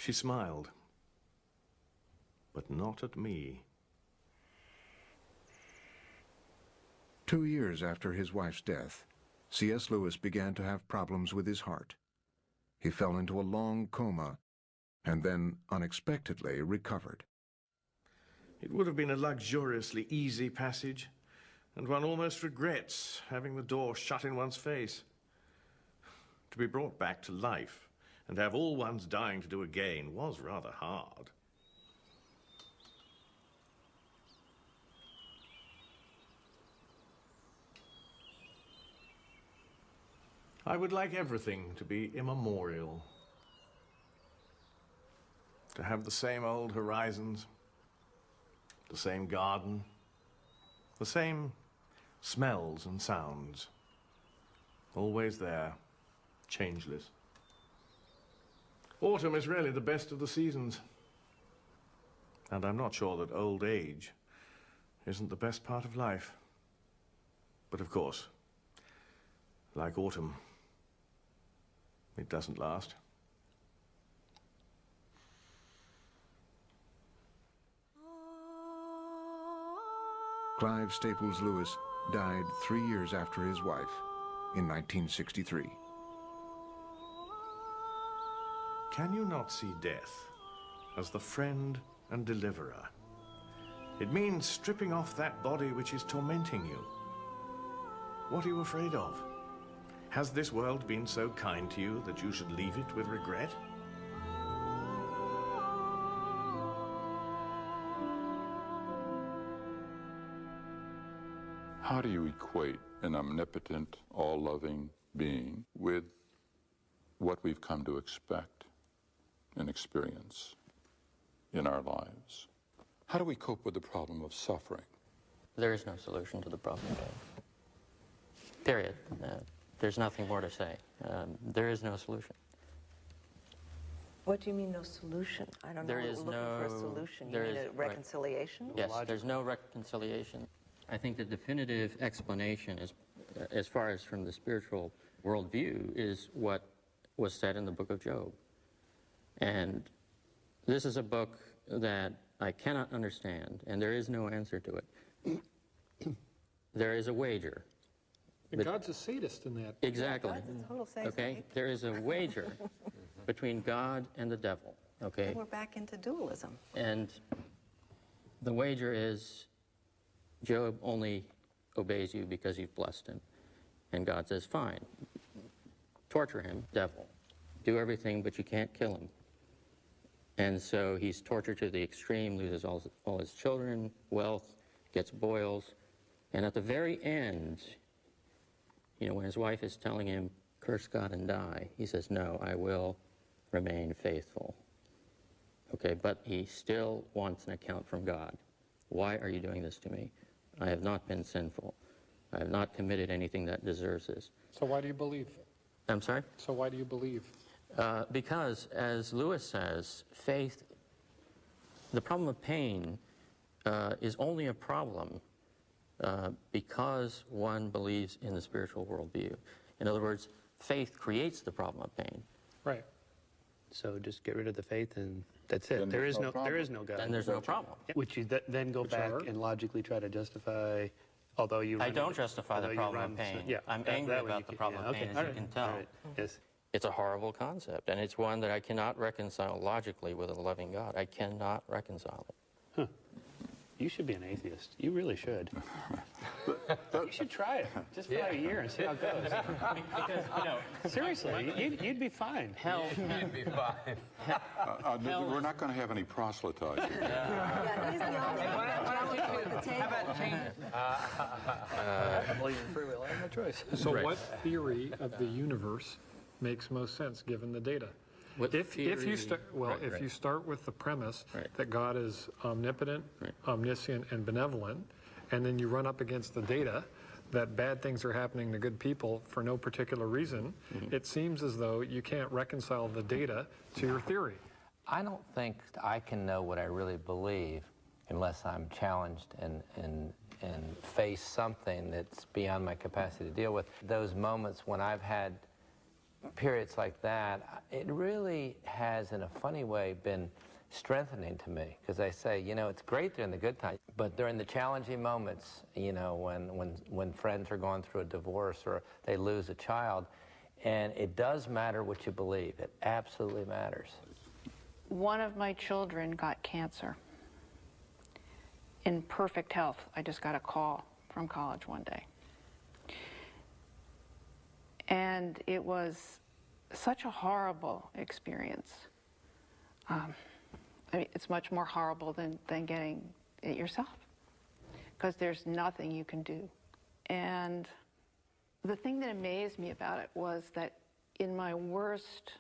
She smiled, but not at me. 2 years after his wife's death, C.S. Lewis began to have problems with his heart. He fell into a long coma and then unexpectedly recovered. It would have been a luxuriously easy passage, and one almost regrets having the door shut in one's face. To be brought back to life and have all one's dying to do again was rather hard. I would like everything to be immemorial. To have the same old horizons, the same garden, the same smells and sounds. Always there, changeless. Autumn is really the best of the seasons. And I'm not sure that old age isn't the best part of life. But of course, like autumn, it doesn't last. Clive Staples Lewis died 3 years after his wife in 1963. Can you not see death as the friend and deliverer? It means stripping off that body which is tormenting you. What are you afraid of? Has this world been so kind to you that you should leave it with regret? How do you equate an omnipotent, all-loving being with what we've come to expect and experience in our lives? How do we cope with the problem of suffering? There is no solution to the problem of death. Period. There's nothing more to say. There is no solution. What do you mean, no solution? I don't know. Looking for a solution. You mean a reconciliation? Right. Yes, there's no reconciliation. I think the definitive explanation, as far as from the spiritual worldview, is what was said in the book of Job. And this is a book that I cannot understand, and there is no answer to it. There is a wager. God's a sadist in that. Exactly. God's a total sadist. Okay, there is a wager between God and the devil. Okay. And we're back into dualism. And the wager is Job only obeys you because you've blessed him. And God says, fine, torture him, devil. Do everything, but you can't kill him. And so he's tortured to the extreme, loses all his children, wealth, gets boils. And at the very end, you know, when his wife is telling him, curse God and die, he says, no, I will remain faithful. Okay, but he still wants an account from God. Why are you doing this to me? I have not been sinful. I have not committed anything that deserves this. So why do you believe? I'm sorry? So why do you believe? Because, as Lewis says, faith, the problem of pain is only a problem because one believes in the spiritual worldview. In other words, faith creates the problem of pain. Right. So just get rid of the faith and that's it. There is no God. Then there's no problem. Which you then go back and logically try to justify, although you... I don't justify the problem of pain. Yeah, I'm angry about the problem of pain, as you can tell. Right. Yes. It's a horrible concept, and it's one that I cannot reconcile logically with a loving God. I cannot reconcile it. Huh. You should be an atheist. You really should. You should try it, just for a year and see how it goes. Because, you know, seriously, you'd be fine. Hell, you'd be fine. We're not going to have any proselytizing. Yeah, he's the only one at the table. How about change it? I believe in free will. I have no choice. So what theory of the universe makes most sense given the data? If you start with the premise that God is omnipotent, omniscient, and benevolent, and then you run up against the data that bad things are happening to good people for no particular reason, it seems as though you can't reconcile the data to your theory. I don't think I can know what I really believe unless I'm challenged and face something that's beyond my capacity to deal with. Those moments when I've had periods like that, it really has, in a funny way, been strengthening to me, because I say, you know, it's great during the good times, but during the challenging moments, you know, when friends are going through a divorce or they lose a child, and it does matter what you believe. It absolutely matters. One of my children got cancer in perfect health. I just got a call from college one day. And it was such a horrible experience. I mean, it's much more horrible than getting it yourself, because there's nothing you can do. And the thing that amazed me about it was that in my worst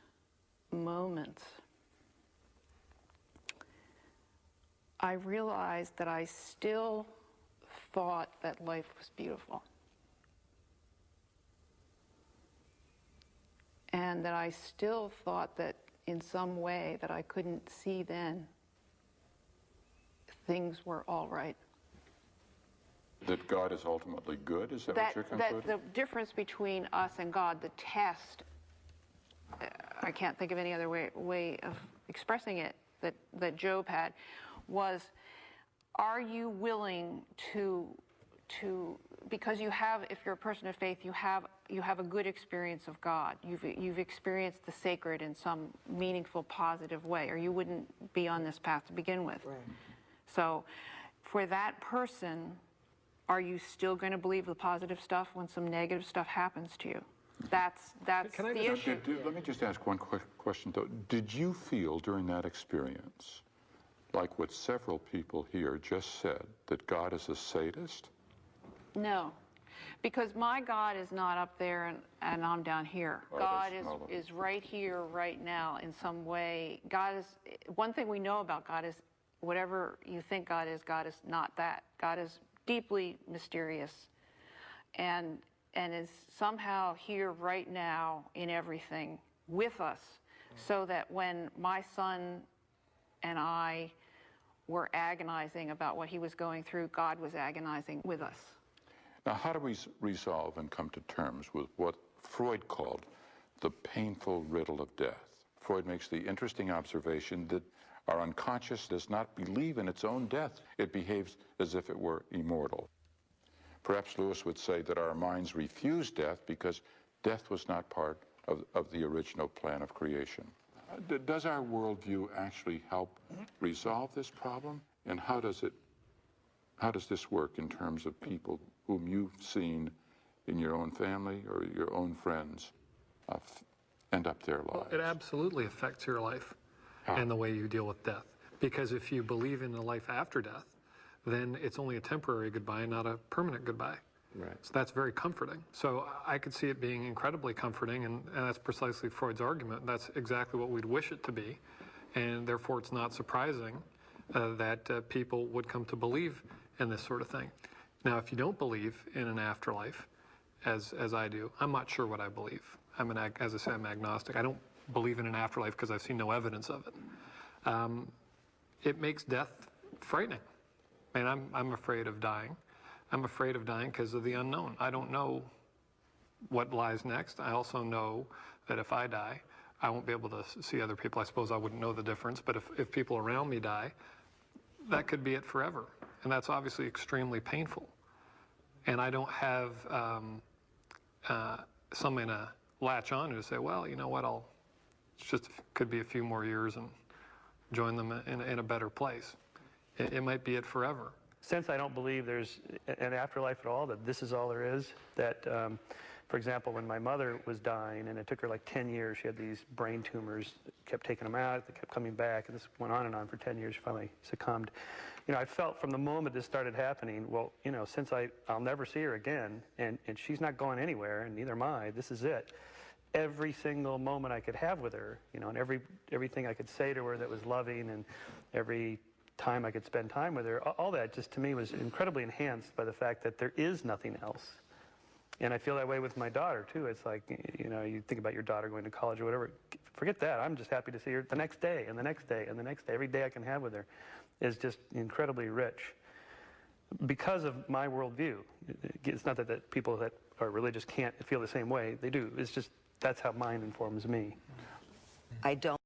moments, I realized that I still thought that life was beautiful. And that I still thought that in some way that I couldn't see then, things were all right. That God is ultimately good? Is that what you're concluding? That the difference between us and God, the test, I can't think of any other way of expressing it, that Job had, was, are you willing to because you have, if you're a person of faith, you have a good experience of God. You've experienced the sacred in some meaningful, positive way, or you wouldn't be on this path to begin with. Right. So, for that person, are you still going to believe the positive stuff when some negative stuff happens to you? That's the issue. Let me just ask one quick question, though. Did you feel during that experience, like what several people here just said, that God is a sadist? No, because my God is not up there and I'm down here. God is right here, right now, in some way. God is, one thing we know about God is whatever you think God is not that. God is deeply mysterious and is somehow here right now in everything with us, so that when my son and I were agonizing about what he was going through, God was agonizing with us. Now, how do we resolve and come to terms with what Freud called the painful riddle of death? Freud makes the interesting observation that our unconscious does not believe in its own death. It behaves as if it were immortal. Perhaps Lewis would say that our minds refuse death because death was not part of the original plan of creation. Does our worldview actually help resolve this problem? And how does this work in terms of people whom you've seen in your own family or your own friends end up their lives? Well, it absolutely affects your life and the way you deal with death. Because if you believe in a life after death, then it's only a temporary goodbye, not a permanent goodbye. Right. So that's very comforting. So I could see it being incredibly comforting, and that's precisely Freud's argument. That's exactly what we'd wish it to be, and therefore it's not surprising that people would come to believe in this sort of thing. Now, if you don't believe in an afterlife, as I do, I'm not sure what I believe. As I say, I'm agnostic. I don't believe in an afterlife because I've seen no evidence of it. It makes death frightening. And I'm afraid of dying. I'm afraid of dying because of the unknown. I don't know what lies next. I also know that if I die, I won't be able to see other people. I suppose I wouldn't know the difference, but if people around me die, that could be it forever. And that's obviously extremely painful. And I don't have something to latch on to say, well, you know what, could be a few more years and join them in a better place. It might be it forever. Since I don't believe there's an afterlife at all, that this is all there is, that, for example, when my mother was dying, and it took her like 10 years, she had these brain tumors, kept taking them out, they kept coming back, and this went on and on for 10 years, she finally succumbed. You know, I felt from the moment this started happening, well, you know, since I'll never see her again, and she's not going anywhere, and neither am I, this is it. Every single moment I could have with her, you know, and everything I could say to her that was loving, and every time I could spend time with her, all that just to me was incredibly enhanced by the fact that there is nothing else. And I feel that way with my daughter too. It's like, you know, you think about your daughter going to college or whatever, forget that. I'm just happy to see her the next day and the next day and the next day. Every day I can have with her is just incredibly rich because of my worldview. It's not that people that are religious can't feel the same way. They do. It's just that's how mine informs me. I don't